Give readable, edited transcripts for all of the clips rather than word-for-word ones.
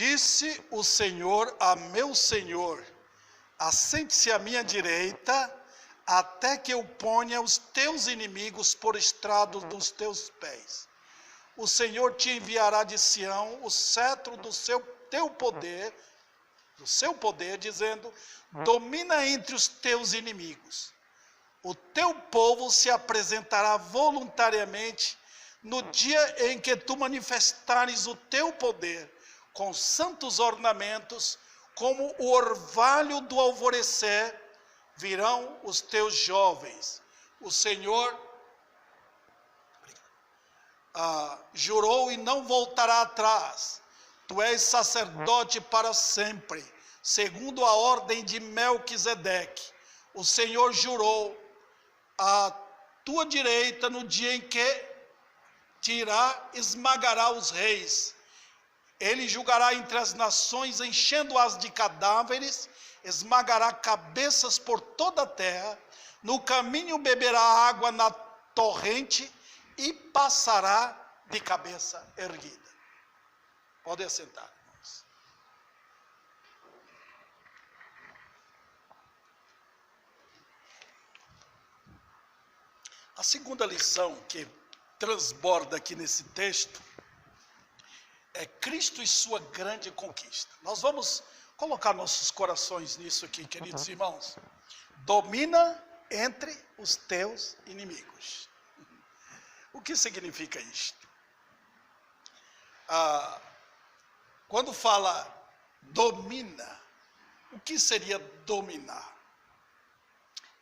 Disse o Senhor a meu Senhor: assente-se à minha direita, até que eu ponha os teus inimigos por estrado dos teus pés. O Senhor te enviará de Sião o cetro do seu poder, dizendo: domina entre os teus inimigos. O teu povo se apresentará voluntariamente no dia em que tu manifestares o teu poder, com santos ornamentos, como o orvalho do alvorecer, virão os teus jovens. O Senhor jurou e não voltará atrás. Tu és sacerdote para sempre, segundo a ordem de Melquisedeque. O Senhor jurou à tua direita no dia em que esmagará os reis. Ele julgará entre as nações, enchendo-as de cadáveres, esmagará cabeças por toda a terra. No caminho beberá água na torrente e passará de cabeça erguida. Pode assentar, irmãos. A segunda lição que transborda aqui nesse texto é Cristo e sua grande conquista. Nós vamos colocar nossos corações nisso aqui, queridos irmãos. Domina entre os teus inimigos. O que significa isto? Quando fala domina, o que seria dominar?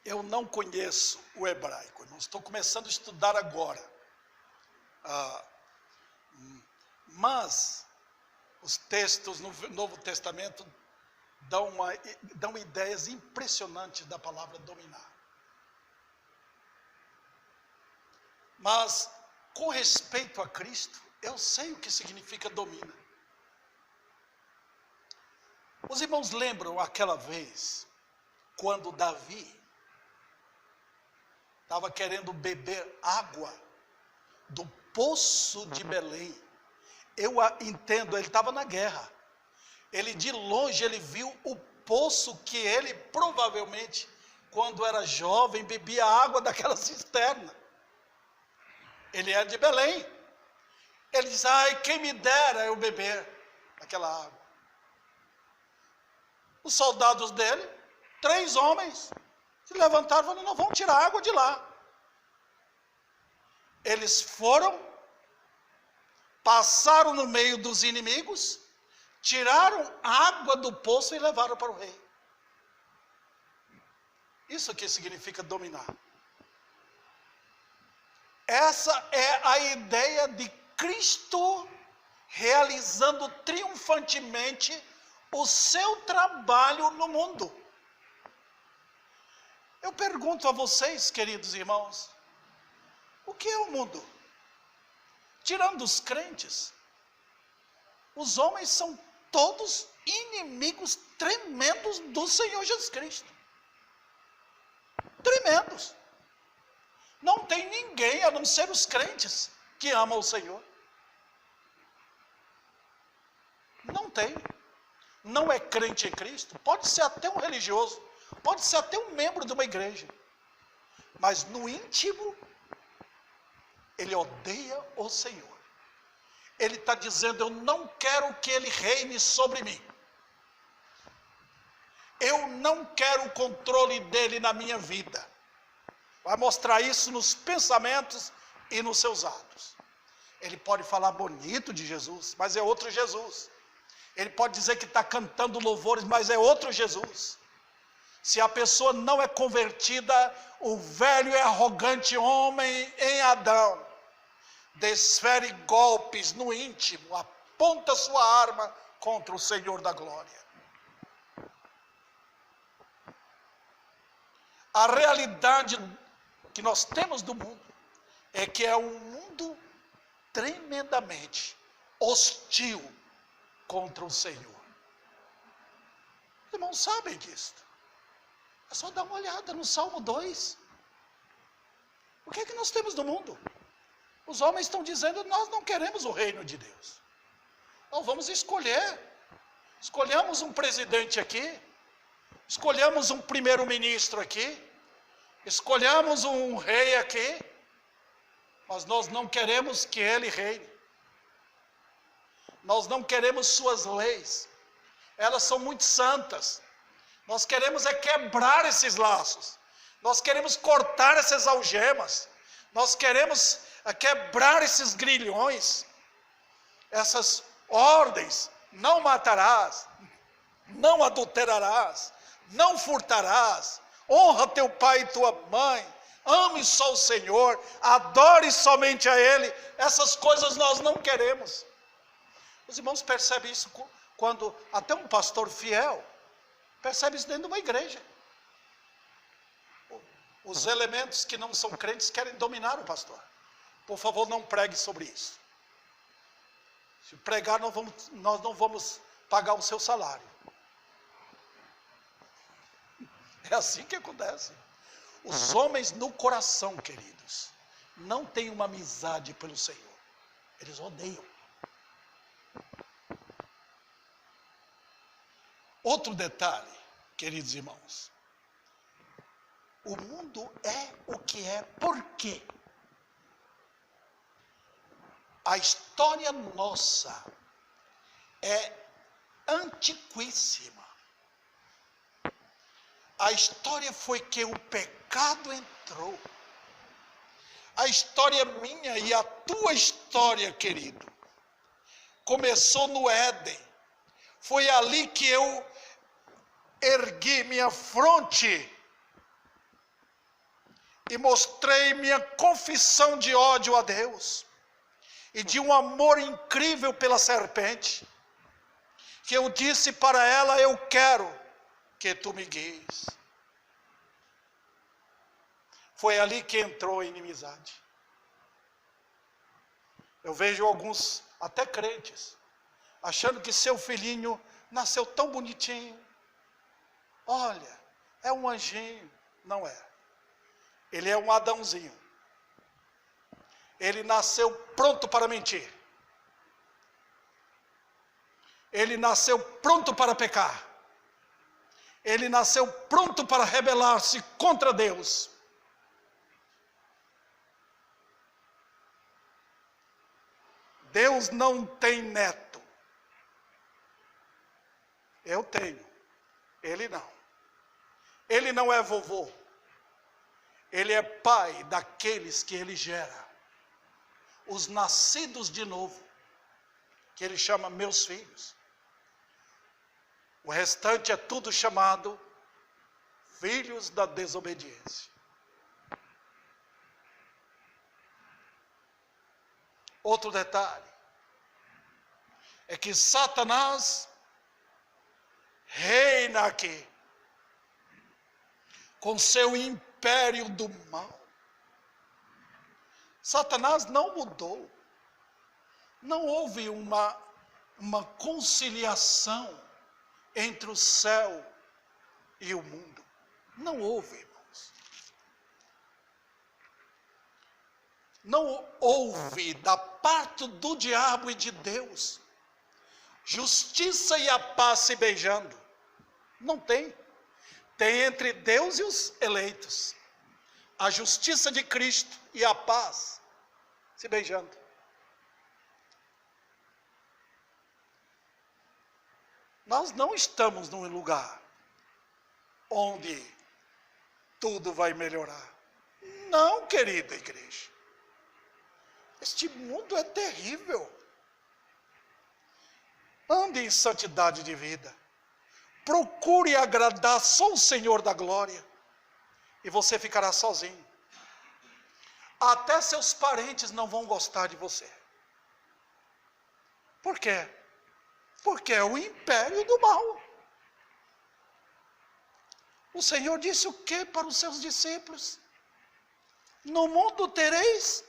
Eu não conheço o hebraico, não estou começando a estudar agora. Mas os textos no Novo Testamento dão ideias impressionantes da palavra dominar. Mas, com respeito a Cristo, eu sei o que significa domina. Os irmãos lembram aquela vez, quando Davi estava querendo beber água do poço de Belém? Eu entendo, ele estava na guerra. Ele, de longe, ele viu o poço que ele, provavelmente, quando era jovem, bebia água daquela cisterna. Ele era de Belém. Ele diz: ai, quem me dera eu beber aquela água. Os soldados dele, 3 homens, se levantaram e falaram: não, vamos tirar a água de lá. Eles foram, passaram no meio dos inimigos, tiraram água do poço e levaram para o rei. Isso que significa dominar. Essa é a ideia de Cristo realizando triunfantemente o seu trabalho no mundo. Eu pergunto a vocês, queridos irmãos, o que é o mundo? Tirando os crentes, os homens são todos inimigos tremendos do Senhor Jesus Cristo. Tremendos. Não tem ninguém, a não ser os crentes, que ama o Senhor. Não tem. Não é crente em Cristo. Pode ser até um religioso. Pode ser até um membro de uma igreja. Mas no íntimo, ele odeia o Senhor. Ele está dizendo: eu não quero que ele reine sobre mim. Eu não quero o controle dele na minha vida. Vai mostrar isso nos pensamentos e nos seus atos. Ele pode falar bonito de Jesus, mas é outro Jesus. Ele pode dizer que está cantando louvores, mas é outro Jesus. Se a pessoa não é convertida, o velho e arrogante homem em Adão desfere golpes no íntimo, aponta sua arma contra o Senhor da glória. A realidade que nós temos do mundo é que é um mundo tremendamente hostil contra o Senhor. Os irmãos sabem disso. É só dar uma olhada no Salmo 2. O que é que nós temos no mundo? Os homens estão dizendo: nós não queremos o reino de Deus. Nós vamos escolher Escolhamos um presidente aqui, escolhamos um primeiro-ministro aqui, escolhamos um rei aqui, mas nós não queremos que ele reine. Nós não queremos suas leis. Elas são muito santas. Nós queremos é quebrar esses laços. Nós queremos cortar essas algemas. Nós queremos quebrar esses grilhões. Essas ordens. Não matarás. Não adulterarás. Não furtarás. Honra teu pai e tua mãe. Ame só o Senhor. Adore somente a Ele. Essas coisas nós não queremos. Os irmãos percebem isso quando até um pastor fiel percebe isso dentro de uma igreja. Os elementos que não são crentes querem dominar o pastor. Por favor, não pregue sobre isso. Se pregar, nós não vamos pagar o seu salário. É assim que acontece. Os homens no coração, queridos, não têm uma amizade pelo Senhor. Eles odeiam. Outro detalhe, queridos irmãos. O mundo é o que é, por quê? A história nossa é antiquíssima. A história foi que o pecado entrou. A história minha e a tua história, querido, começou no Éden. Foi ali que eu ergui minha fronte e mostrei minha confissão de ódio a Deus e de um amor incrível pela serpente, que eu disse para ela: eu quero que tu me guies. Foi ali que entrou a inimizade. Eu vejo alguns, até crentes, achando que seu filhinho nasceu tão bonitinho. Olha, é um anjinho. Não é. Ele é um Adãozinho. Ele nasceu pronto para mentir. Ele nasceu pronto para pecar. Ele nasceu pronto para rebelar-se contra Deus. Deus não tem neto. Eu tenho. Ele não. Ele não é vovô. Ele é pai daqueles que ele gera. Os nascidos de novo, que ele chama meus filhos. O restante é tudo chamado filhos da desobediência. Outro detalhe é que Satanás reina aqui com seu império do mal. Satanás não mudou. Não houve uma conciliação entre o céu e o mundo. Não houve, irmãos. Não houve da parte do diabo e de Deus justiça e a paz se beijando. Não tem. Tem entre Deus e os eleitos a justiça de Cristo e a paz se beijando. Nós não estamos num lugar onde tudo vai melhorar. Não, querida igreja. Este mundo é terrível. Ande em santidade de vida. Procure agradar só o Senhor da glória. E você ficará sozinho. Até seus parentes não vão gostar de você. Por quê? Porque é o império do mal. O Senhor disse o que para os seus discípulos? No mundo tereis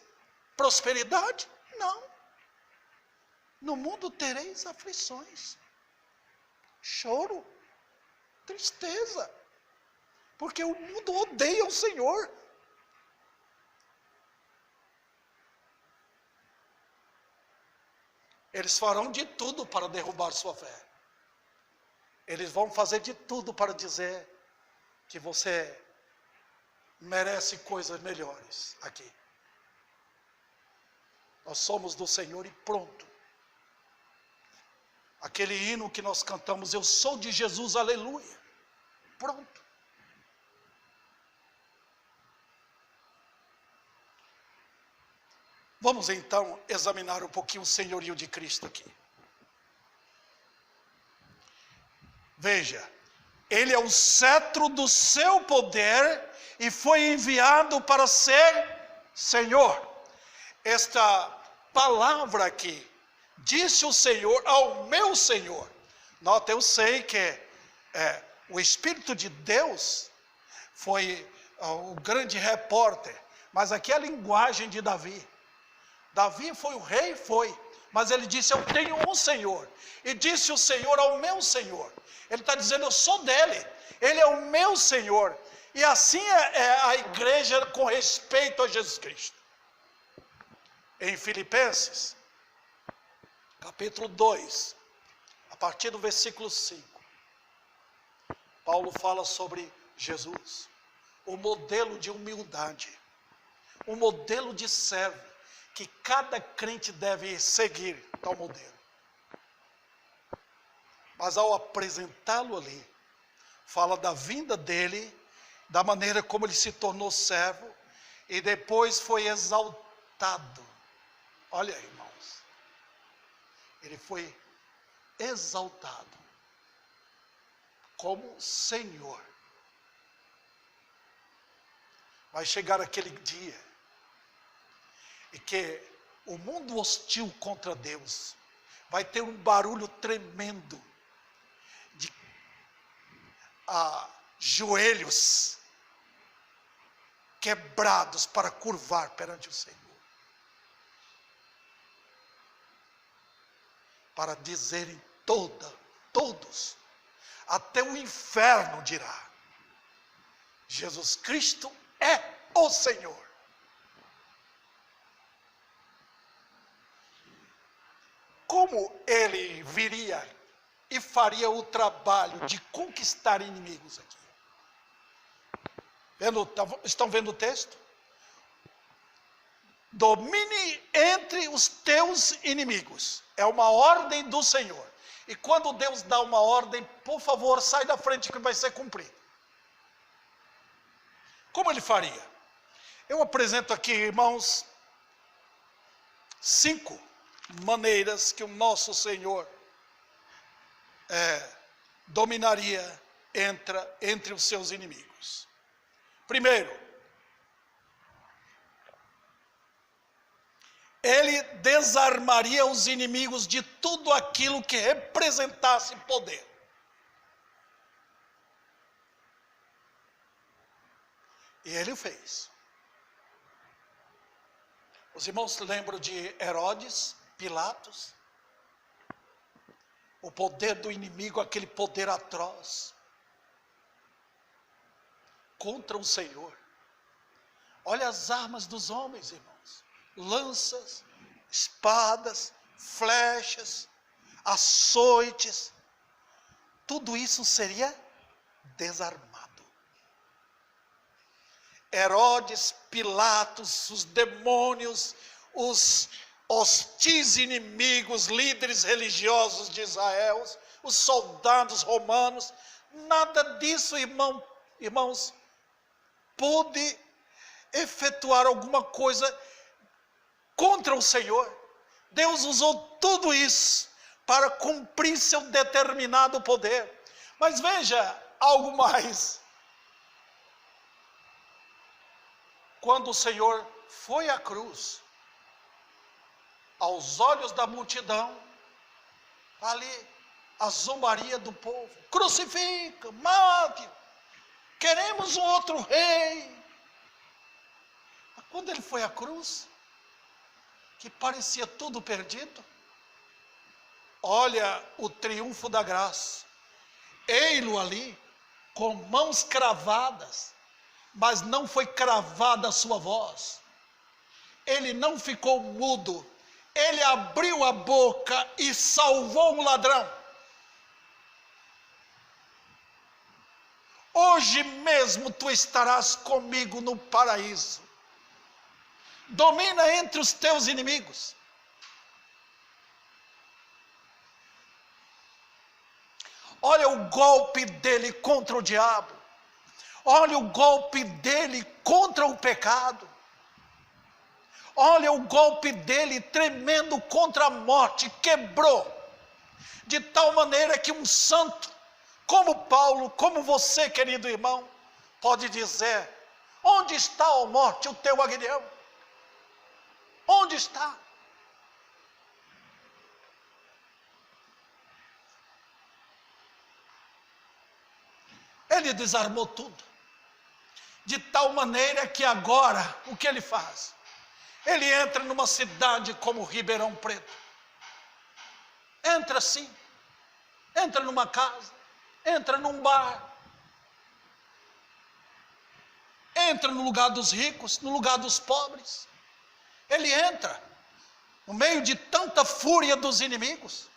prosperidade? Não. No mundo tereis aflições, choro, tristeza, porque o mundo odeia o Senhor. Eles farão de tudo para derrubar sua fé. eles vão fazer de tudo para dizer que você merece coisas melhores aqui. Nós somos do Senhor e pronto. Aquele hino que nós cantamos, eu sou de Jesus, aleluia. Pronto. Vamos então examinar um pouquinho o senhorio de Cristo aqui. Veja, ele é o cetro do seu poder e foi enviado para ser Senhor. Esta palavra aqui, disse o Senhor ao meu Senhor. Nota, eu sei que o Espírito de Deus foi o grande repórter, mas aqui é a linguagem de Davi. Davi foi o rei, mas ele disse, eu tenho um Senhor. E disse o Senhor ao meu Senhor. Ele está dizendo, eu sou dele, ele é o meu Senhor. E assim é a igreja com respeito a Jesus Cristo. Em Filipenses, capítulo 2, a partir do versículo 5, Paulo fala sobre Jesus, o modelo de humildade, o modelo de servo, que cada crente deve seguir tal modelo. Mas ao apresentá-lo ali, fala da vinda dele, da maneira como ele se tornou servo, e depois foi exaltado. Olha aí, irmãos, ele foi exaltado como Senhor. Vai chegar aquele dia e que o mundo hostil contra Deus vai ter um barulho tremendo de joelhos quebrados para curvar perante o Senhor, para dizerem todos, até o inferno dirá, Jesus Cristo é o Senhor. Como ele viria e faria o trabalho de conquistar inimigos aqui? Estão vendo o texto? Domine entre os teus inimigos. É uma ordem do Senhor. E quando Deus dá uma ordem, por favor, sai da frente que vai ser cumprido. Como ele faria? Eu apresento aqui, irmãos, 5 maneiras que o nosso Senhor dominaria entre os seus inimigos. Primeiro, ele desarmaria os inimigos de tudo aquilo que representasse poder. E ele fez. Os irmãos lembram de Herodes, Pilatos? O poder do inimigo, aquele poder atroz contra o Senhor. Olha as armas dos homens, irmãos. Lanças, espadas, flechas, açoites. Tudo isso seria desarmado. Herodes, Pilatos, os demônios, os hostis inimigos, líderes religiosos de Israel, os soldados romanos, nada disso, irmãos, pôde efetuar alguma coisa contra o Senhor. Deus usou tudo isso para cumprir seu determinado poder. Mas veja algo mais. Quando o Senhor foi à cruz, aos olhos da multidão, ali a zombaria do povo, crucifica, mate, queremos um outro rei. Mas quando ele foi à cruz, que parecia tudo perdido, olha o triunfo da graça, ei-lo ali, com mãos cravadas, mas não foi cravada a sua voz, ele não ficou mudo, ele abriu a boca e salvou um ladrão. Hoje mesmo tu estarás comigo no paraíso. Domina entre os teus inimigos. Olha o golpe dele contra o diabo. Olha o golpe dele contra o pecado. Olha o golpe dele tremendo contra a morte. Quebrou. De tal maneira que um santo, como Paulo, como você, querido irmão, pode dizer: onde está, ó morte, o teu aguilhão? Onde está? Ele desarmou tudo. De tal maneira que agora, o que ele faz? Ele entra numa cidade como Ribeirão Preto. Entra assim. Entra numa casa. Entra num bar. Entra no lugar dos ricos, no lugar dos pobres. Ele entra no meio de tanta fúria dos inimigos.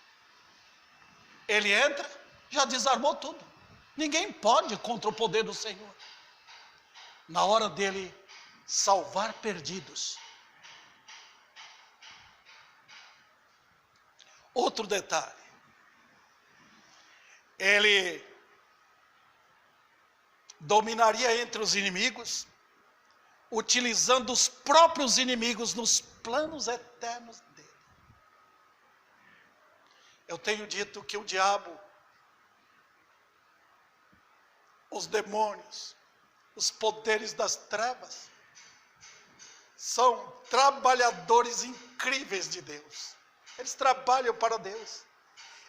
Ele entra, já desarmou tudo. Ninguém pode contra o poder do Senhor. Na hora dele salvar perdidos. Outro detalhe. Ele dominaria entre os inimigos, utilizando os próprios inimigos nos planos eternos dele. Eu tenho dito que o diabo, os demônios, os poderes das trevas, são trabalhadores incríveis de Deus. Eles trabalham para Deus.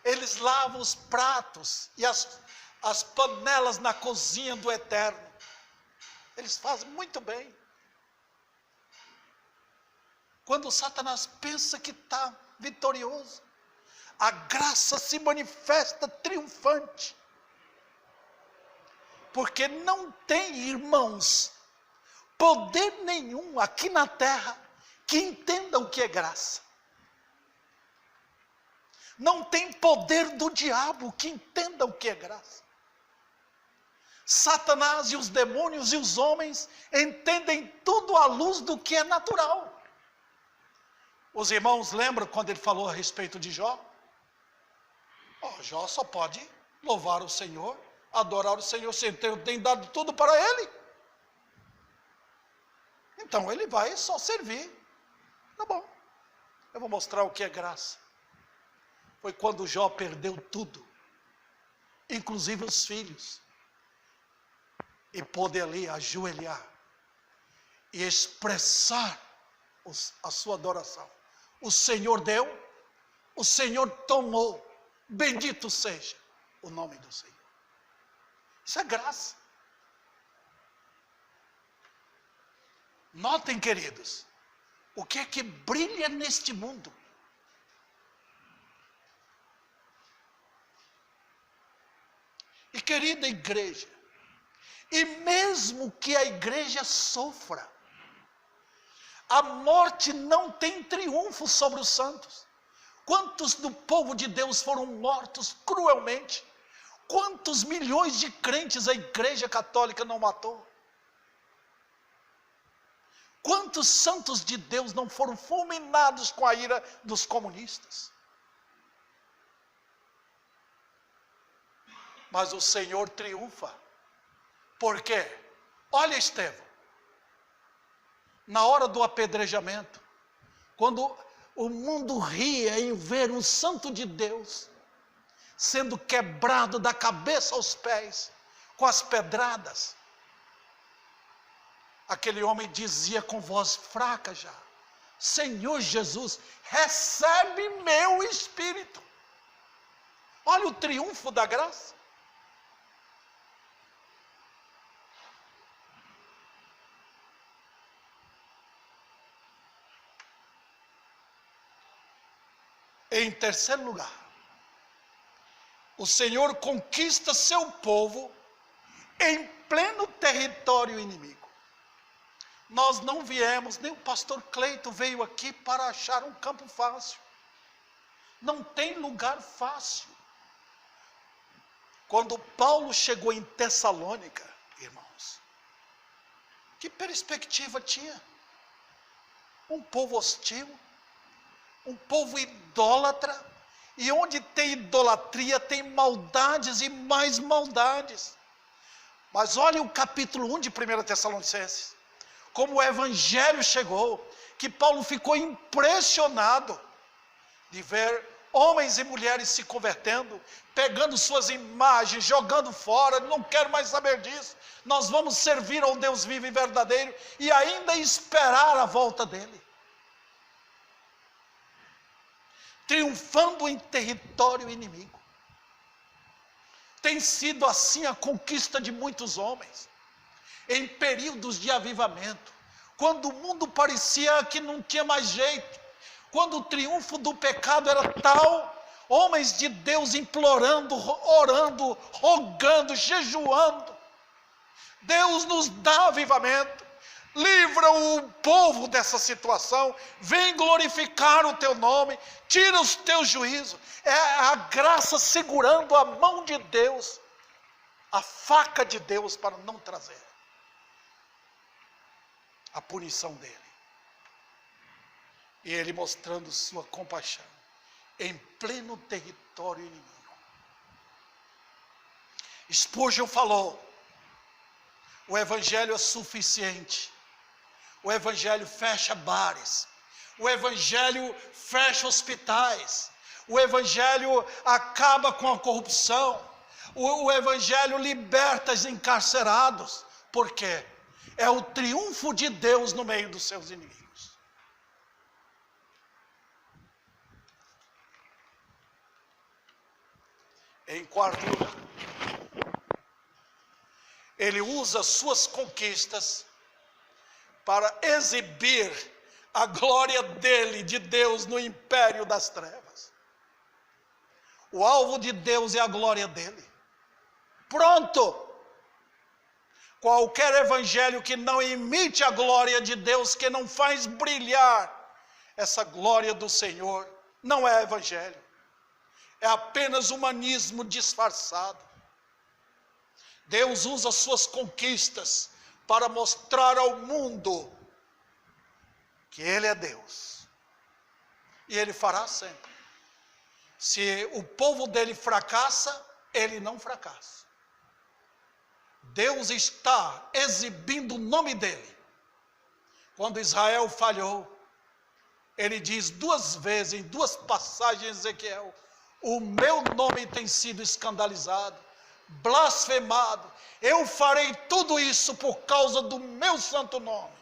Eles lavam os pratos e as panelas na cozinha do Eterno. Eles fazem muito bem. Quando Satanás pensa que está vitorioso, a graça se manifesta triunfante. Porque não tem, irmãos, poder nenhum aqui na terra que entenda o que é graça. Não tem poder do diabo que entenda o que é graça. Satanás e os demônios e os homens entendem tudo à luz do que é natural. Os irmãos lembram quando ele falou a respeito de Jó? Jó só pode louvar o Senhor, adorar o Senhor, sem ter dado tudo para ele. Então ele vai só servir. Tá bom, eu vou mostrar o que é graça. Foi quando Jó perdeu tudo, inclusive os filhos, e pôde ali ajoelhar e expressar a sua adoração. O Senhor deu, o Senhor tomou, bendito seja o nome do Senhor. Isso é graça. Notem, queridos, o que é que brilha neste mundo? E querida igreja, e mesmo que a igreja sofra, a morte não tem triunfo sobre os santos. Quantos do povo de Deus foram mortos cruelmente? Quantos milhões de crentes a igreja católica não matou? Quantos santos de Deus não foram fulminados com a ira dos comunistas? Mas o Senhor triunfa. Por quê? Olha Estevão, na hora do apedrejamento, quando o mundo ria em ver um santo de Deus sendo quebrado da cabeça aos pés com as pedradas, aquele homem dizia com voz fraca já: Senhor Jesus, recebe meu espírito. Olha o triunfo da graça. Em terceiro lugar, o Senhor conquista seu povo em pleno território inimigo. Nós não viemos, nem o pastor Cleito veio aqui para achar um campo fácil. Não tem lugar fácil. Quando Paulo chegou em Tessalônica, irmãos, que perspectiva tinha? Um povo hostil, um povo idólatra, e onde tem idolatria tem maldades e mais maldades. Mas olha o capítulo 1 de 1 Tessalonicenses, como o evangelho chegou, que Paulo ficou impressionado de ver homens e mulheres se convertendo, pegando suas imagens, jogando fora, não quero mais saber disso, nós vamos servir ao Deus vivo e verdadeiro, e ainda esperar a volta dele. Triunfando em território inimigo. Tem sido assim a conquista de muitos homens, em períodos de avivamento, quando o mundo parecia que não tinha mais jeito, quando o triunfo do pecado era tal, homens de Deus implorando, orando, rogando, jejuando. Deus nos dá avivamento, livra o povo dessa situação, vem glorificar o teu nome, tira os teus juízos. É a graça segurando a mão de Deus, a faca de Deus para não trazer a punição dele. E ele mostrando sua compaixão em pleno território inimigo. Spurgeon falou: o evangelho é suficiente. O evangelho fecha bares. O evangelho fecha hospitais. O evangelho acaba com a corrupção. O evangelho liberta os encarcerados. Por quê? É o triunfo de Deus no meio dos seus inimigos. Em quarto lugar, ele usa suas conquistas para exibir a glória dele, de Deus, no império das trevas. O alvo de Deus é a glória dele. Pronto! Qualquer evangelho que não imite a glória de Deus, que não faz brilhar essa glória do Senhor, não é evangelho. É apenas humanismo disfarçado. Deus usa suas conquistas para mostrar ao mundo que Ele é Deus. E Ele fará sempre. Se o povo dele fracassa, Ele não fracassa. Deus está exibindo o nome dele. Quando Israel falhou, Ele diz 2 vezes, em 2 passagens, Ezequiel: o meu nome tem sido escandalizado, blasfemado. Eu farei tudo isso por causa do meu santo nome.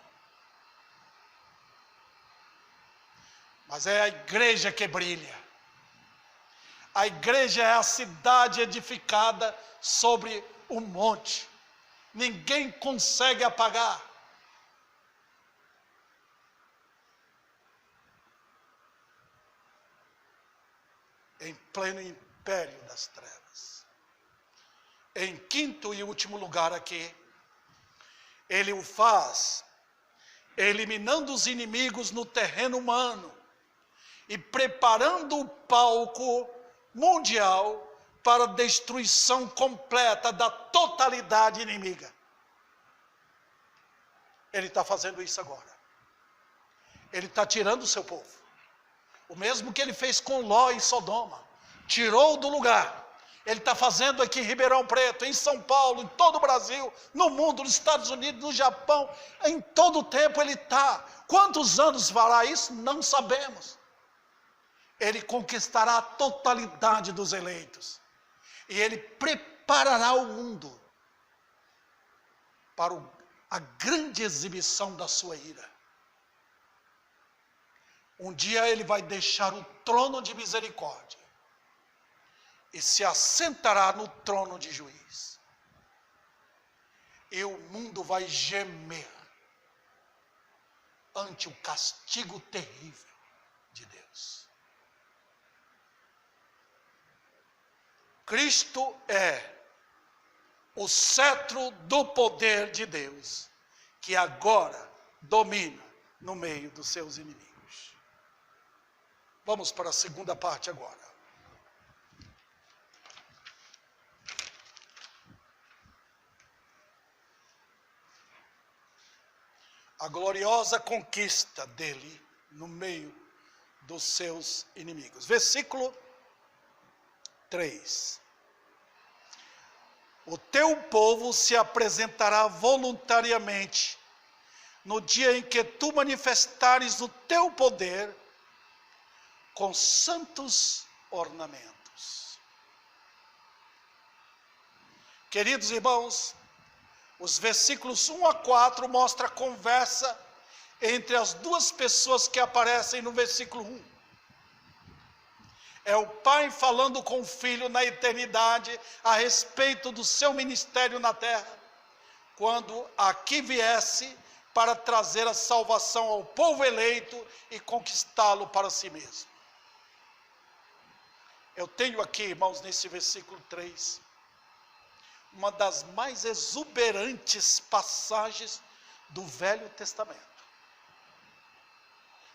Mas é a igreja que brilha. A igreja é a cidade edificada sobre o monte. Ninguém consegue apagar. Em pleno império das trevas. Em quinto e último lugar aqui, ele o faz eliminando os inimigos no terreno humano e preparando o palco mundial para a destruição completa da totalidade inimiga. Ele está fazendo isso agora. Ele está tirando o seu povo. O mesmo que ele fez com Ló em Sodoma. Tirou do lugar. Ele está fazendo aqui em Ribeirão Preto, em São Paulo, em todo o Brasil, no mundo, nos Estados Unidos, no Japão. Em todo o tempo ele está. Quantos anos fará isso? Não sabemos. Ele conquistará a totalidade dos eleitos. E ele preparará o mundo para a grande exibição da sua ira. Um dia ele vai deixar o trono de misericórdia e se assentará no trono de juiz. E o mundo vai gemer ante o castigo terrível de Deus. Cristo é o cetro do poder de Deus, que agora domina no meio dos seus inimigos. Vamos para a segunda parte agora. a gloriosa conquista dele no meio dos seus inimigos. Versículo 3. O teu povo se apresentará voluntariamente no dia em que tu manifestares o teu poder com santos ornamentos. Queridos irmãos, os versículos 1 a 4 mostram a conversa entre as duas pessoas que aparecem no versículo 1. É o pai falando com o filho na eternidade a respeito do seu ministério na terra, quando aqui viesse para trazer a salvação ao povo eleito e conquistá-lo para si mesmo. Eu tenho aqui, irmãos, nesse versículo 3, uma das mais exuberantes passagens do Velho Testamento,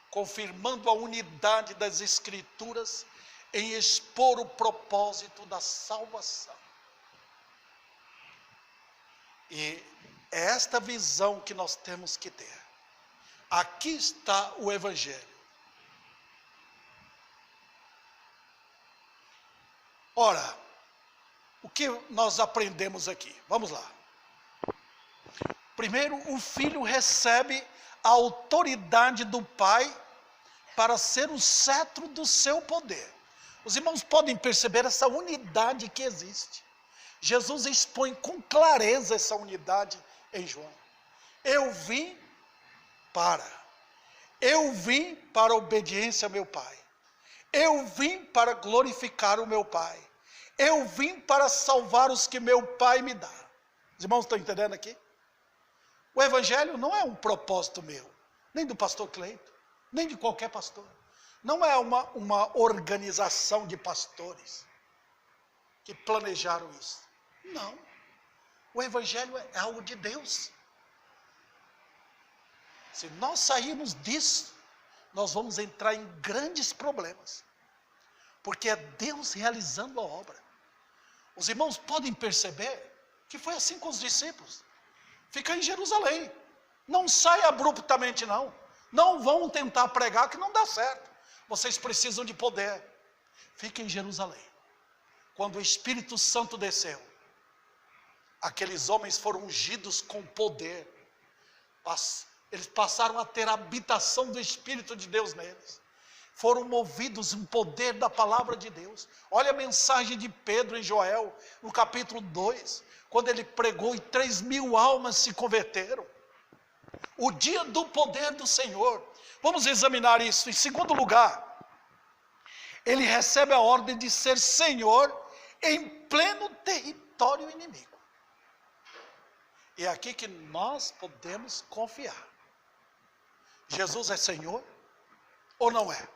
confirmando a unidade das Escrituras em expor o propósito da salvação. E é esta visão que nós temos que ter. Aqui está o Evangelho. Ora, o que nós aprendemos aqui? Vamos lá. Primeiro, o filho recebe a autoridade do pai para ser o cetro do seu poder. Os irmãos podem perceber essa unidade que existe. Jesus expõe com clareza essa unidade em João. Eu vim para a obediência ao meu Pai. Eu vim para glorificar o meu Pai. Eu vim para salvar os que meu Pai me dá. Os irmãos estão entendendo aqui? O Evangelho não é um propósito meu, nem do pastor Cleito, nem de qualquer pastor. Não é uma organização de pastores que planejaram isso. Não. O Evangelho é algo de Deus. Se nós sairmos disso, nós vamos entrar em grandes problemas. Porque é Deus realizando a obra. Os irmãos podem perceber que foi assim com os discípulos. Fica em Jerusalém. Não sai abruptamente, não. Não vão tentar pregar que não dá certo. Vocês precisam de poder. Fiquem em Jerusalém. Quando o Espírito Santo desceu, aqueles homens foram ungidos com poder. Eles passaram a ter a habitação do Espírito de Deus neles. Foram movidos em poder da palavra de Deus. Olha a mensagem de Pedro em Joel, no capítulo 2, quando ele pregou e 3.000 almas se converteram. O dia do poder do Senhor. Vamos examinar isso. Em segundo lugar, ele recebe a ordem de ser Senhor em pleno território inimigo. E é aqui que nós podemos confiar. Jesus é Senhor ou não é?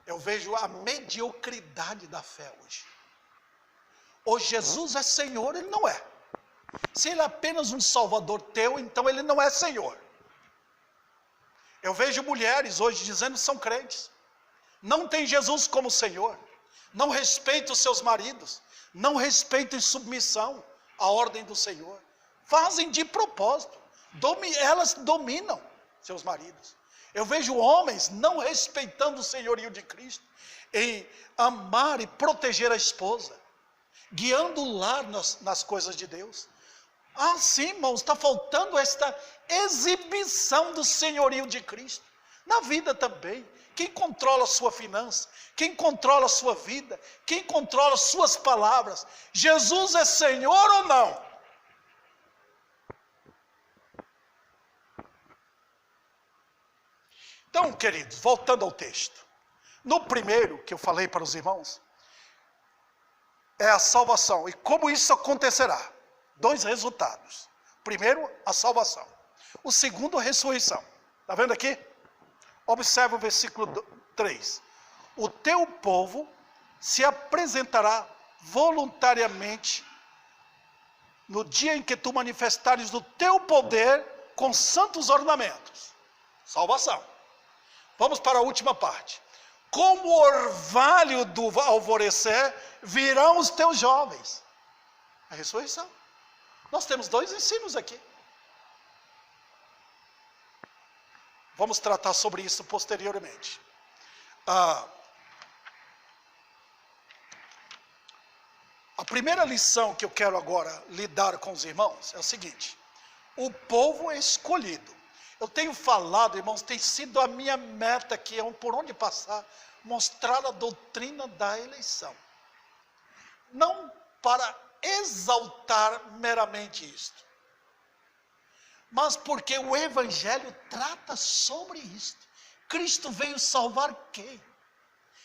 Eu vejo a mediocridade da fé hoje. Ou Jesus é Senhor, ele não é. Se ele é apenas um salvador teu, então ele não é Senhor. Eu vejo mulheres hoje dizendo que são crentes. Não tem Jesus como Senhor. Não respeitam os seus maridos. Não respeitam em submissão a ordem do Senhor. Fazem de propósito. Elas dominam seus maridos. Eu vejo homens não respeitando o senhorio de Cristo em amar e proteger a esposa, guiando o lar nas coisas de Deus. Ah, sim, irmãos, está faltando esta exibição do senhorio de Cristo. Na vida também. Quem controla a sua finança? Quem controla a sua vida? Quem controla as suas palavras? Jesus é Senhor ou não? Então, queridos, voltando ao texto. No primeiro que eu falei para os irmãos, é a salvação. E como isso acontecerá? 2 resultados. Primeiro, a salvação. O segundo, a ressurreição. Está vendo aqui? Observe o versículo 3. O teu povo se apresentará voluntariamente no dia em que tu manifestares o teu poder com santos ornamentos. Salvação. Vamos para a última parte. Como o orvalho do alvorecer, virão os teus jovens. A ressurreição. Nós temos 2 ensinos aqui. Vamos tratar sobre isso posteriormente. A primeira lição que eu quero agora lidar com os irmãos é o seguinte: o povo é escolhido. Eu tenho falado, irmãos, tem sido a minha meta aqui, por onde passar, mostrar a doutrina da eleição. Não para exaltar meramente isto, mas porque o Evangelho trata sobre isto. Cristo veio salvar quem?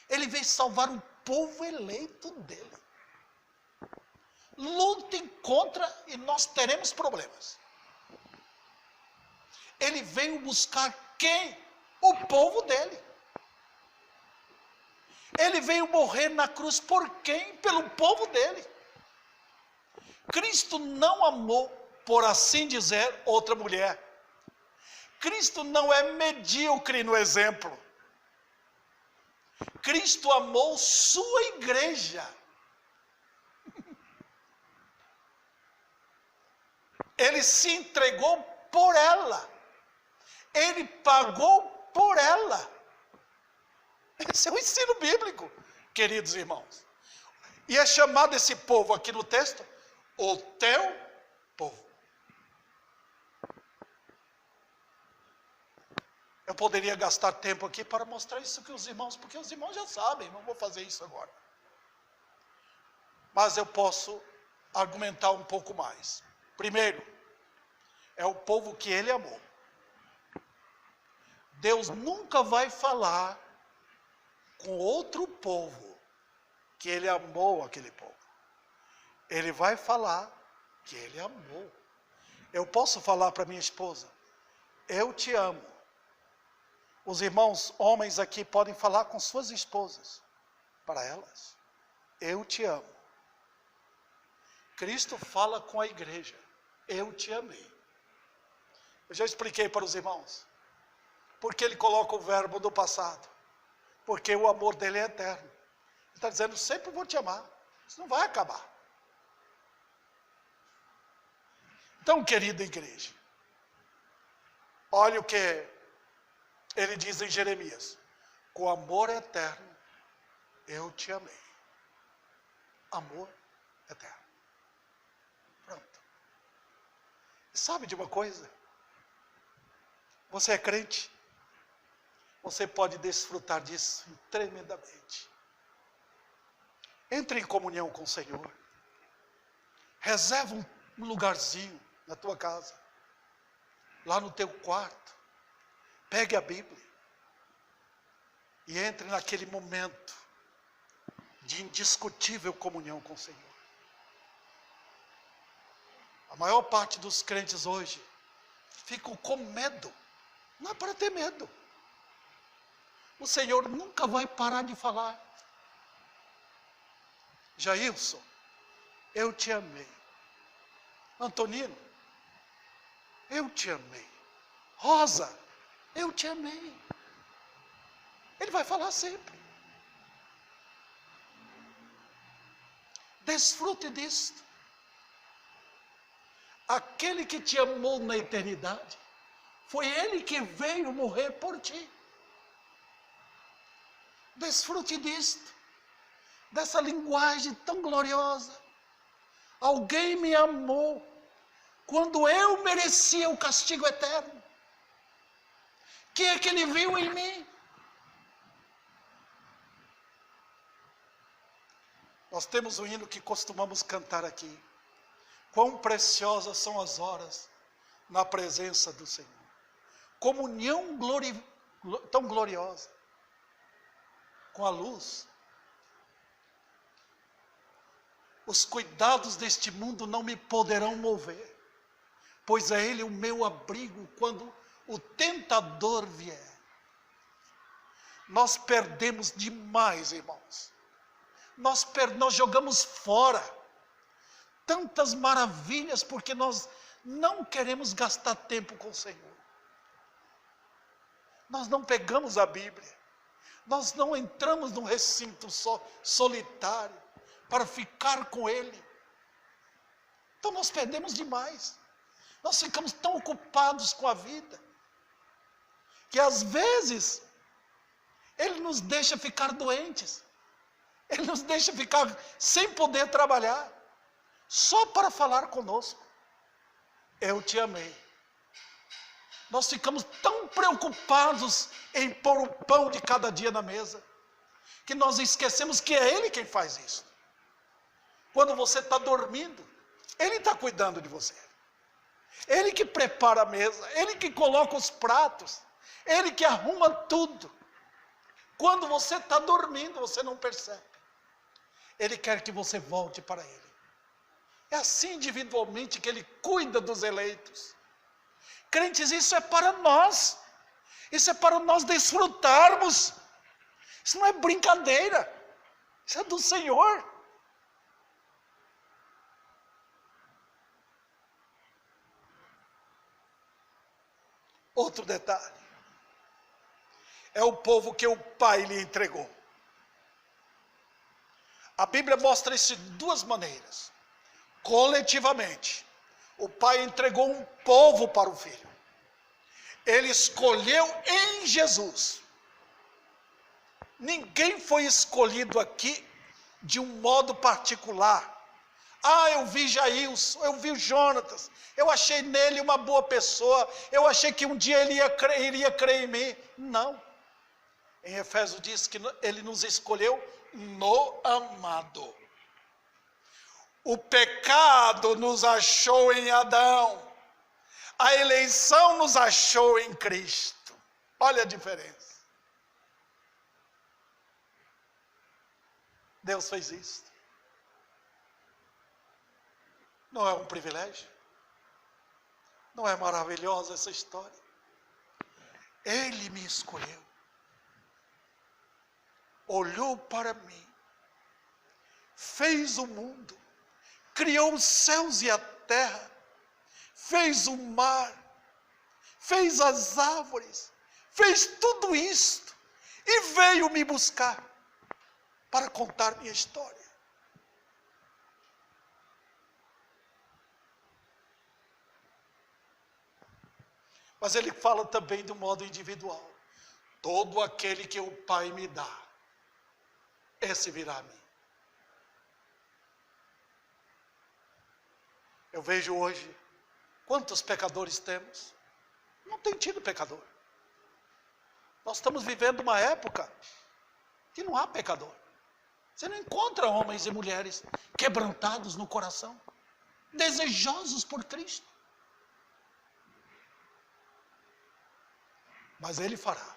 Ele veio salvar o povo eleito dele. Lutem contra e nós teremos problemas. Ele veio buscar quem? O povo dele. Ele veio morrer na cruz por quem? Pelo povo dele. Cristo não amou, por assim dizer, outra mulher. Cristo não é medíocre no exemplo. Cristo amou sua igreja. Ele se entregou por ela. Ele pagou por ela. Esse é o ensino bíblico, queridos irmãos. E é chamado esse povo aqui no texto, o teu povo. Eu poderia gastar tempo aqui para mostrar isso que os irmãos, porque os irmãos já sabem, não vou fazer isso agora. Mas eu posso argumentar um pouco mais. Primeiro, é o povo que ele amou. Deus nunca vai falar com outro povo que ele amou aquele povo. Ele vai falar que ele amou. Eu posso falar para minha esposa, eu te amo. Os irmãos homens aqui podem falar com suas esposas, para elas, eu te amo. Cristo fala com a igreja, eu te amei. Eu já expliquei para os irmãos, porque ele coloca o verbo do passado, porque o amor dele é eterno. Ele está dizendo, sempre vou te amar, isso não vai acabar. Então, querida igreja, olha o que ele diz em Jeremias, com amor eterno eu te amei. Amor eterno. Pronto. E sabe de uma coisa? Você é crente, você pode desfrutar disso tremendamente. Entre em comunhão com o Senhor. Reserva um lugarzinho na tua casa, lá no teu quarto. Pegue a Bíblia e entre naquele momento de indiscutível comunhão com o Senhor. A maior parte dos crentes hoje ficam com medo. Não é para ter medo. O Senhor nunca vai parar de falar. Jailson, eu te amei. Antonino, eu te amei. Rosa, eu te amei. Ele vai falar sempre. Desfrute disto. Aquele que te amou na eternidade, foi Ele que veio morrer por ti. Desfrute disto, dessa linguagem tão gloriosa. Alguém me amou quando eu merecia o castigo eterno. Que é que Ele viu em mim? Nós temos um hino que costumamos cantar aqui. Quão preciosas são as horas na presença do Senhor. Comunhão tão gloriosa com a luz. Os cuidados deste mundo não me poderão mover, pois é Ele o meu abrigo quando o tentador vier. Nós perdemos demais, irmãos. Nós jogamos fora tantas maravilhas porque nós não queremos gastar tempo com o Senhor. Nós não pegamos a Bíblia. Nós não entramos num recinto solitário para ficar com Ele. Então nós perdemos demais. Nós ficamos tão ocupados com a vida que às vezes Ele nos deixa ficar doentes, Ele nos deixa ficar sem poder trabalhar, só para falar conosco: eu te amei. Nós ficamos tão preocupados em pôr o pão de cada dia na mesa, que nós esquecemos que é Ele quem faz isso. Quando você está dormindo, Ele está cuidando de você. Ele que prepara a mesa, Ele que coloca os pratos, Ele que arruma tudo. Quando você está dormindo, você não percebe. Ele quer que você volte para Ele. É assim individualmente que Ele cuida dos eleitos. Crentes, isso é para nós. Isso é para nós desfrutarmos. Isso não é brincadeira. Isso é do Senhor. Outro detalhe. É o povo que o Pai lhe entregou. A Bíblia mostra isso de duas maneiras. Coletivamente, o Pai entregou um povo para o Filho. Ele escolheu em Jesus. Ninguém foi escolhido aqui de um modo particular. Eu vi Jailson, eu vi o Jonatas, eu achei nele uma boa pessoa, eu achei que um dia ele iria crer em mim. Não. Em Efésios diz que Ele nos escolheu no amado. O pecado nos achou em Adão. A eleição nos achou em Cristo. Olha a diferença. Deus fez isso. Não é um privilégio? Não é maravilhosa essa história? Ele me escolheu. Olhou para mim. Fez o mundo. Criou os céus e a terra. Fez o mar. Fez as árvores. Fez tudo isto. E veio me buscar para contar minha história. Mas ele fala também de um modo individual. Todo aquele que o Pai me dá, esse virá a mim. Eu vejo hoje, quantos pecadores temos? Não tem tido pecador. Nós estamos vivendo uma época que não há pecador. Você não encontra homens e mulheres quebrantados no coração, desejosos por Cristo. Mas Ele fará,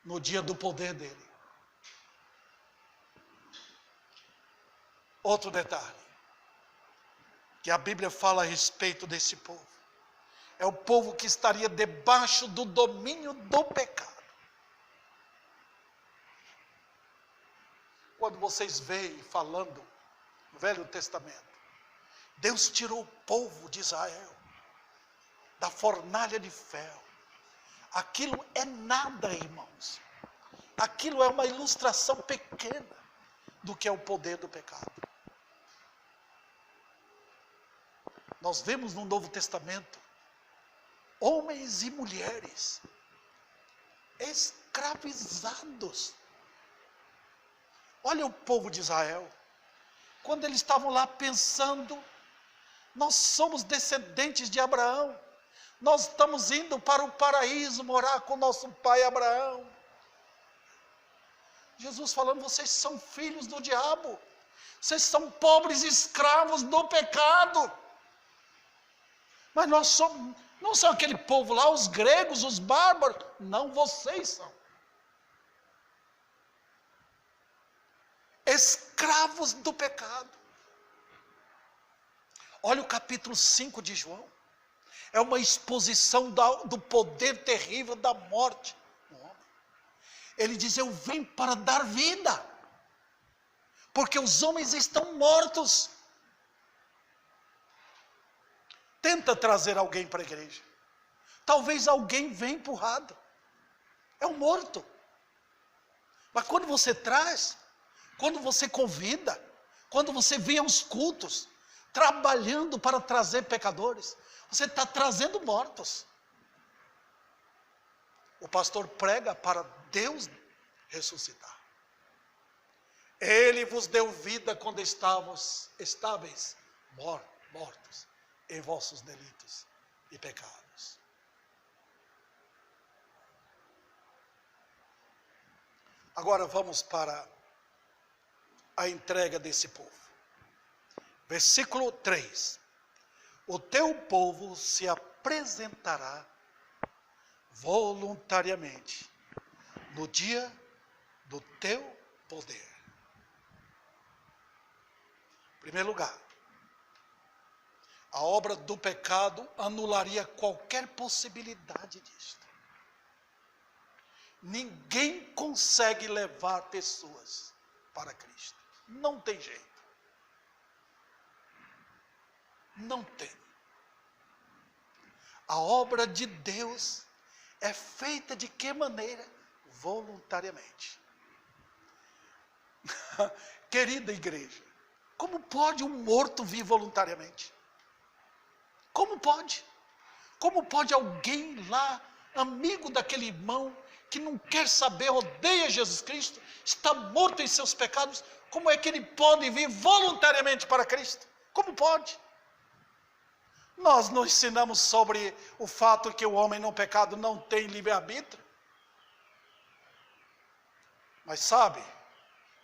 no dia do poder dEle. Outro detalhe, que a Bíblia fala a respeito desse povo. É o povo que estaria debaixo do domínio do pecado. Quando vocês veem falando no Velho Testamento, Deus tirou o povo de Israel da fornalha de ferro. Aquilo é nada, irmãos. Aquilo é uma ilustração pequena do que é o poder do pecado. Nós vemos no Novo Testamento homens e mulheres escravizados. Olha o povo de Israel, quando eles estavam lá pensando: nós somos descendentes de Abraão, nós estamos indo para o paraíso morar com nosso pai Abraão. Jesus falando: vocês são filhos do diabo, vocês são pobres escravos do pecado. Mas nós somos, não são aquele povo lá, os gregos, os bárbaros, não, vocês são escravos do pecado. Olha o capítulo 5 de João. É uma exposição do poder terrível da morte no homem. Ele diz: eu vim para dar vida, porque os homens estão mortos. Tenta trazer alguém para a igreja. Talvez alguém venha empurrado. É um morto. Mas quando você traz, quando você convida, quando você vem aos cultos, trabalhando para trazer pecadores, você está trazendo mortos. O pastor prega para Deus ressuscitar. Ele vos deu vida quando estávamos estáveis, mortos em vossos delitos e pecados. Agora vamos para a entrega desse povo. Versículo 3. O teu povo se apresentará voluntariamente no dia do teu poder. Em primeiro lugar, a obra do pecado anularia qualquer possibilidade disto. Ninguém consegue levar pessoas para Cristo. Não tem jeito. Não tem. A obra de Deus é feita de que maneira? Voluntariamente. Querida igreja, como pode um morto vir voluntariamente? Como pode? Como pode alguém lá, amigo daquele irmão, que não quer saber, odeia Jesus Cristo, está morto em seus pecados, como é que ele pode vir voluntariamente para Cristo? Como pode? Nós não ensinamos sobre o fato que o homem no pecado não tem livre-arbítrio. Mas sabe,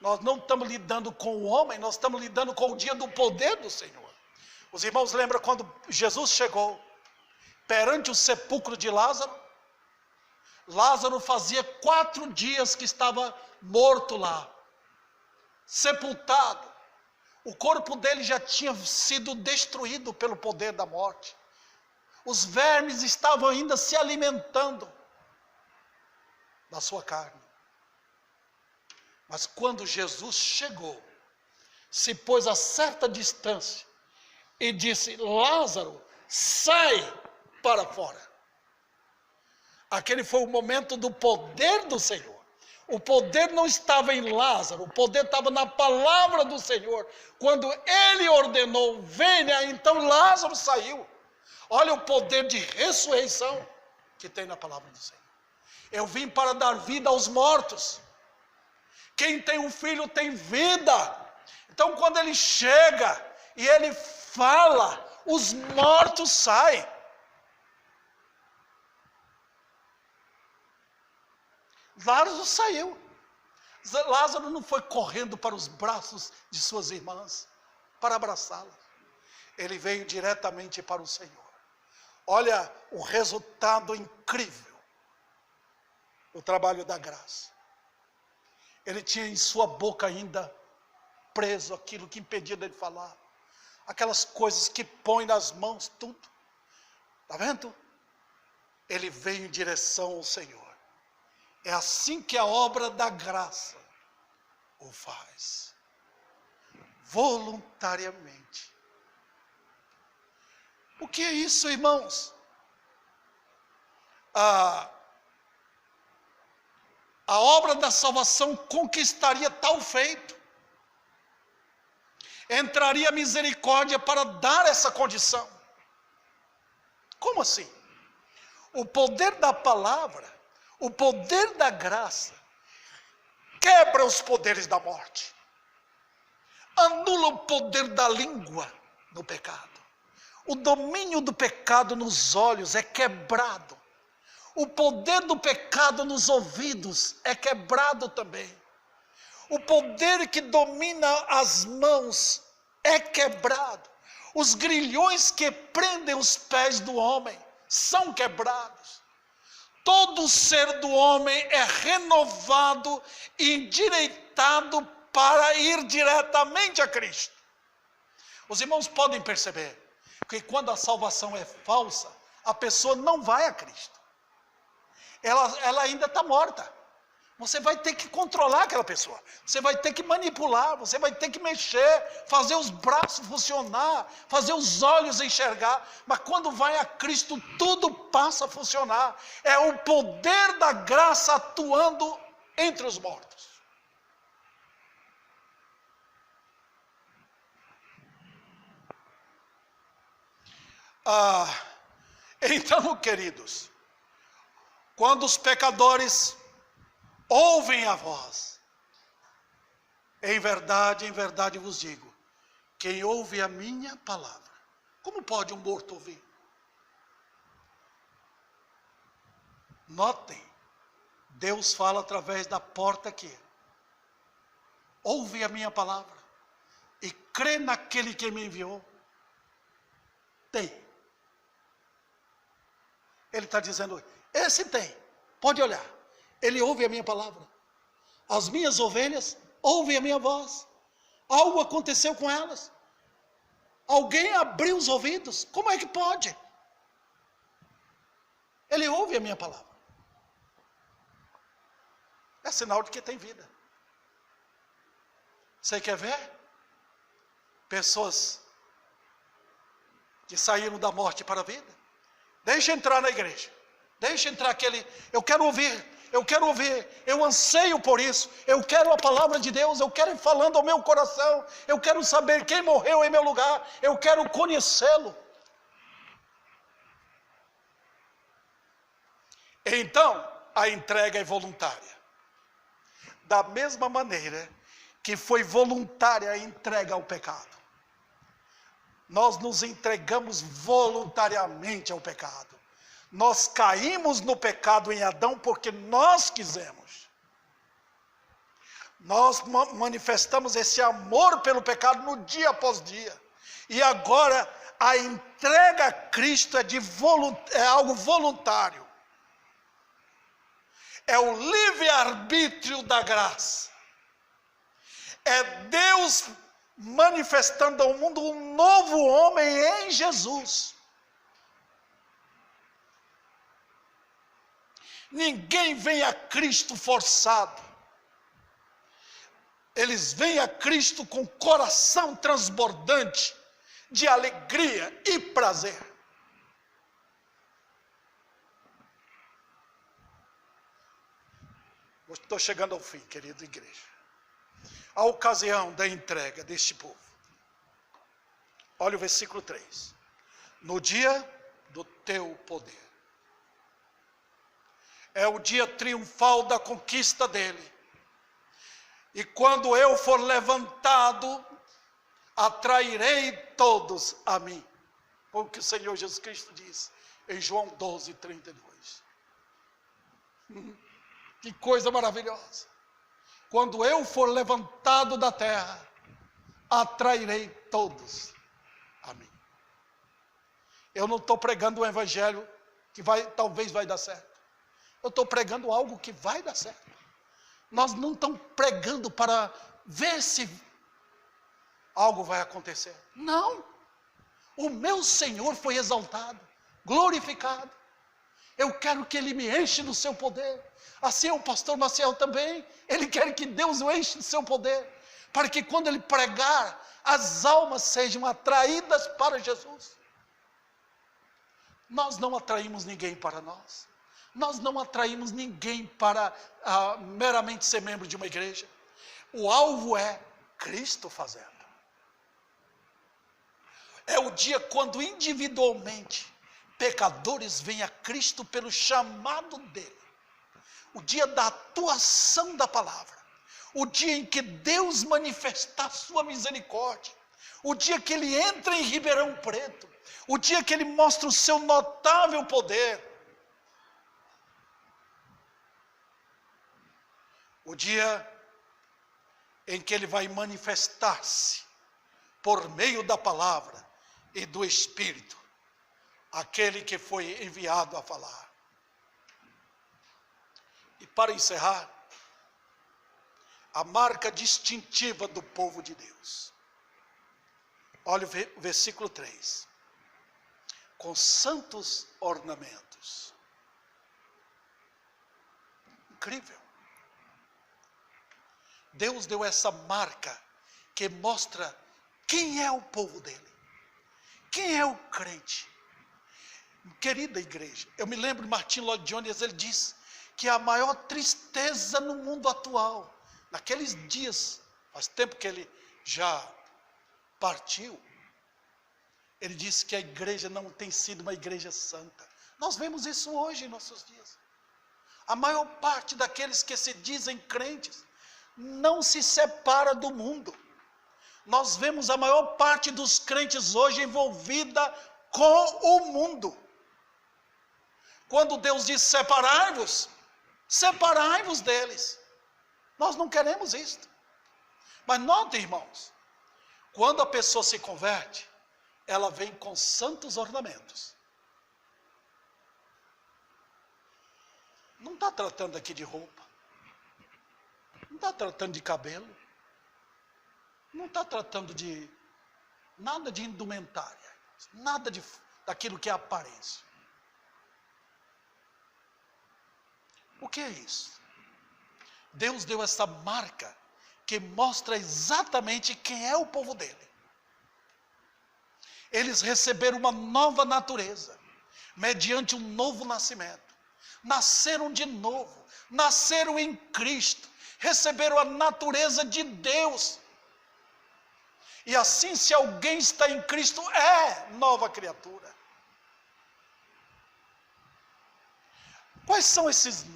nós não estamos lidando com o homem, nós estamos lidando com o dia do poder do Senhor. Os irmãos lembram quando Jesus chegou perante o sepulcro de Lázaro? Lázaro fazia 4 dias que estava morto lá, sepultado. O corpo dele já tinha sido destruído pelo poder da morte. Os vermes estavam ainda se alimentando da sua carne. Mas quando Jesus chegou, se pôs a certa distância e disse: Lázaro, sai para fora. Aquele foi o momento do poder do Senhor. O poder não estava em Lázaro, o poder estava na palavra do Senhor. Quando ele ordenou, venha, então Lázaro saiu. Olha o poder de ressurreição que tem na palavra do Senhor. Eu vim para dar vida aos mortos. Quem tem um filho tem vida. Então quando ele chega e ele fala, os mortos saem. Lázaro saiu. Lázaro não foi correndo para os braços de suas irmãs para abraçá-las. Ele veio diretamente para o Senhor. Olha o resultado incrível do trabalho da graça. Ele tinha em sua boca ainda preso aquilo que impedia dele falar. Aquelas coisas que põe nas mãos, tudo. Está vendo? Ele veio em direção ao Senhor. É assim que a obra da graça o faz. Voluntariamente. O que é isso, irmãos? A obra da salvação conquistaria tal feito. Entraria a misericórdia para dar essa condição. Como assim? O poder da palavra, o poder da graça, quebra os poderes da morte. Anula o poder da língua no pecado. O domínio do pecado nos olhos é quebrado. O poder do pecado nos ouvidos é quebrado também. O poder que domina as mãos é quebrado. Os grilhões que prendem os pés do homem são quebrados. Todo ser do homem é renovado e endireitado para ir diretamente a Cristo. Os irmãos podem perceber que quando a salvação é falsa, a pessoa não vai a Cristo. Ela ainda está morta. Você vai ter que controlar aquela pessoa. Você vai ter que manipular, você vai ter que mexer, fazer os braços funcionar, fazer os olhos enxergar. Mas quando vai a Cristo, tudo passa a funcionar. É o poder da graça atuando entre os mortos. Então, queridos, quando os pecadores ouvem a voz, em verdade vos digo, quem ouve a minha palavra, como pode um morto ouvir? Notem, Deus fala através da porta aqui. Ouve a minha palavra e crê naquele que me enviou. Tem. Ele está dizendo, esse tem, pode olhar. Ele ouve a minha palavra. As minhas ovelhas ouvem a minha voz. Algo aconteceu com elas. Alguém abriu os ouvidos. Como é que pode? Ele ouve a minha palavra. É sinal de que tem vida. Você quer ver? Pessoas que saíram da morte para a vida. Deixa entrar na igreja. Deixa entrar aquele, eu quero ouvir, eu anseio por isso, eu quero a palavra de Deus, eu quero ir falando ao meu coração, eu quero saber quem morreu em meu lugar, eu quero conhecê-lo. Então, a entrega é voluntária. Da mesma maneira que foi voluntária a entrega ao pecado. Nós nos entregamos voluntariamente ao pecado. Nós caímos no pecado em Adão porque nós quisemos. Nós manifestamos esse amor pelo pecado no dia após dia. E agora a entrega a Cristo é algo voluntário. É o livre-arbítrio da graça. É Deus manifestando ao mundo um novo homem em Jesus. Ninguém vem a Cristo forçado. Eles vêm a Cristo com coração transbordante de alegria e prazer. Estou chegando ao fim, querida igreja. A ocasião da entrega deste povo. Olha o versículo 3. No dia do teu poder. É o dia triunfal da conquista dele. E quando eu for levantado, atrairei todos a mim. Foi o que o Senhor Jesus Cristo disse em João 12:32. Que coisa maravilhosa. Quando eu for levantado da terra, atrairei todos a mim. Eu não estou pregando um evangelho que talvez vai dar certo. Eu estou pregando algo que vai dar certo. Nós não estamos pregando para ver se algo vai acontecer. Não. O meu Senhor foi exaltado, glorificado. Eu quero que Ele me enche do seu poder. Assim é o pastor Maciel também. Ele quer que Deus o enche do seu poder. Para que quando Ele pregar, as almas sejam atraídas para Jesus. Nós não atraímos ninguém para nós. Nós não atraímos ninguém para meramente ser membro de uma igreja. O alvo é Cristo fazendo. É o dia quando individualmente pecadores vêm a Cristo pelo chamado dele. O dia da atuação da palavra. O dia em que Deus manifestar sua misericórdia. O dia que ele entra em Ribeirão Preto. O dia que ele mostra o seu notável poder. O dia em que ele vai manifestar-se por meio da palavra e do Espírito, aquele que foi enviado a falar. E para encerrar, a marca distintiva do povo de Deus. Olha o versículo 3. Com santos ornamentos. Incrível. Deus deu essa marca que mostra quem é o povo dele. Quem é o crente? Querida igreja, eu me lembro de Martin Lloyd Jones, ele diz que a maior tristeza no mundo atual, naqueles dias, faz tempo que ele já partiu, ele disse que a igreja não tem sido uma igreja santa. Nós vemos isso hoje em nossos dias. A maior parte daqueles que se dizem crentes não se separa do mundo. Nós vemos a maior parte dos crentes hoje envolvida com o mundo. Quando Deus diz separai-vos, separai-vos deles. Nós não queremos isto. Mas notem, irmãos, quando a pessoa se converte, ela vem com santos ornamentos. Não está tratando aqui de roupa. Não está tratando de cabelo. Não está tratando de nada de indumentária. Nada daquilo que é aparência. O que é isso? Deus deu essa marca que mostra exatamente quem é o povo dele. Eles receberam uma nova natureza, mediante um novo nascimento. Nasceram de novo, nasceram em Cristo, receberam a natureza de Deus. E assim, se alguém está em Cristo, é nova criatura. Quais são esses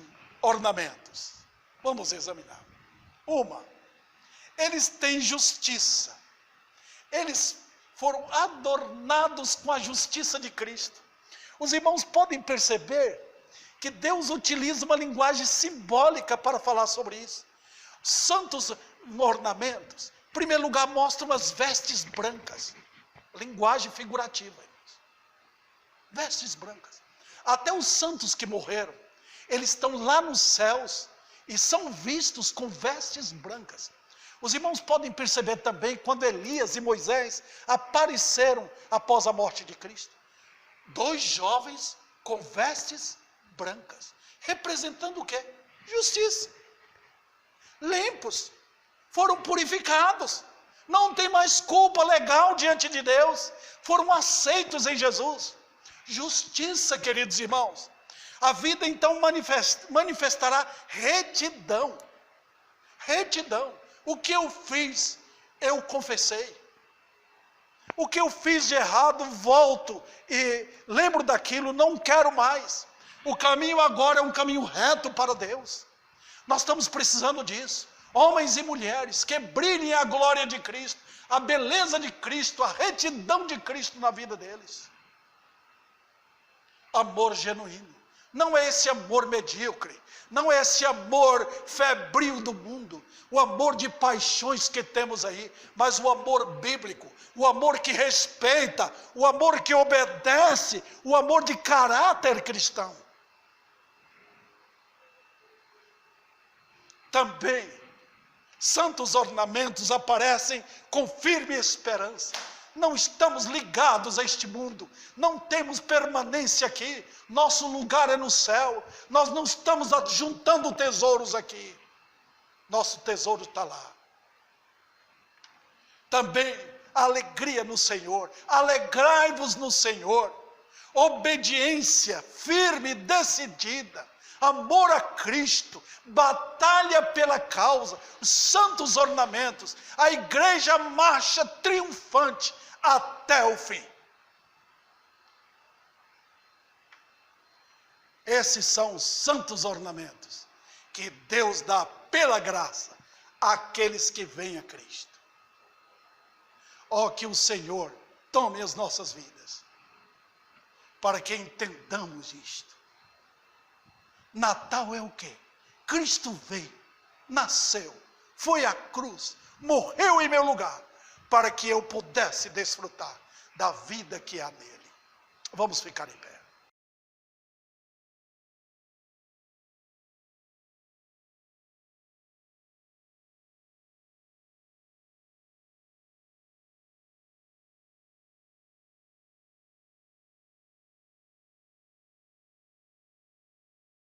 ornamentos? Vamos examinar. Eles têm justiça. Eles foram adornados com a justiça de Cristo. Os irmãos podem perceber que Deus utiliza uma linguagem simbólica para falar sobre isso. Santos ornamentos, em primeiro lugar, mostram as vestes brancas. Linguagem figurativa, irmãos. Vestes brancas. Até os santos que morreram, eles estão lá nos céus e são vistos com vestes brancas. Os irmãos podem perceber também quando Elias e Moisés apareceram após a morte de Cristo. 2 jovens com vestes brancas, representando o quê? Justiça. Limpos, foram purificados, não tem mais culpa legal diante de Deus, foram aceitos em Jesus. Justiça, queridos irmãos. A vida então manifestará retidão. Retidão. O que eu fiz, eu confessei. O que eu fiz de errado, volto e lembro daquilo, não quero mais. O caminho agora é um caminho reto para Deus. Nós estamos precisando disso. Homens e mulheres que brilhem a glória de Cristo, a beleza de Cristo, a retidão de Cristo na vida deles. Amor genuíno. Não é esse amor medíocre, não é esse amor febril do mundo, o amor de paixões que temos aí, mas o amor bíblico, o amor que respeita, o amor que obedece, o amor de caráter cristão. Também, santos ornamentos aparecem com firme esperança. Não estamos ligados a este mundo, não temos permanência aqui, nosso lugar é no céu, nós não estamos juntando tesouros aqui, nosso tesouro está lá. Também alegria no Senhor, alegrai-vos no Senhor, obediência firme e decidida, amor a Cristo, batalha pela causa, os santos ornamentos, a igreja marcha triunfante até o fim. Esses são os santos ornamentos que Deus dá pela graça àqueles que vêm a Cristo. Ó, que o Senhor tome as nossas vidas, para que entendamos isto. Natal é o quê? Cristo veio, nasceu, foi à cruz, morreu em meu lugar, para que eu pudesse desfrutar da vida que há nele. Vamos ficar em pé.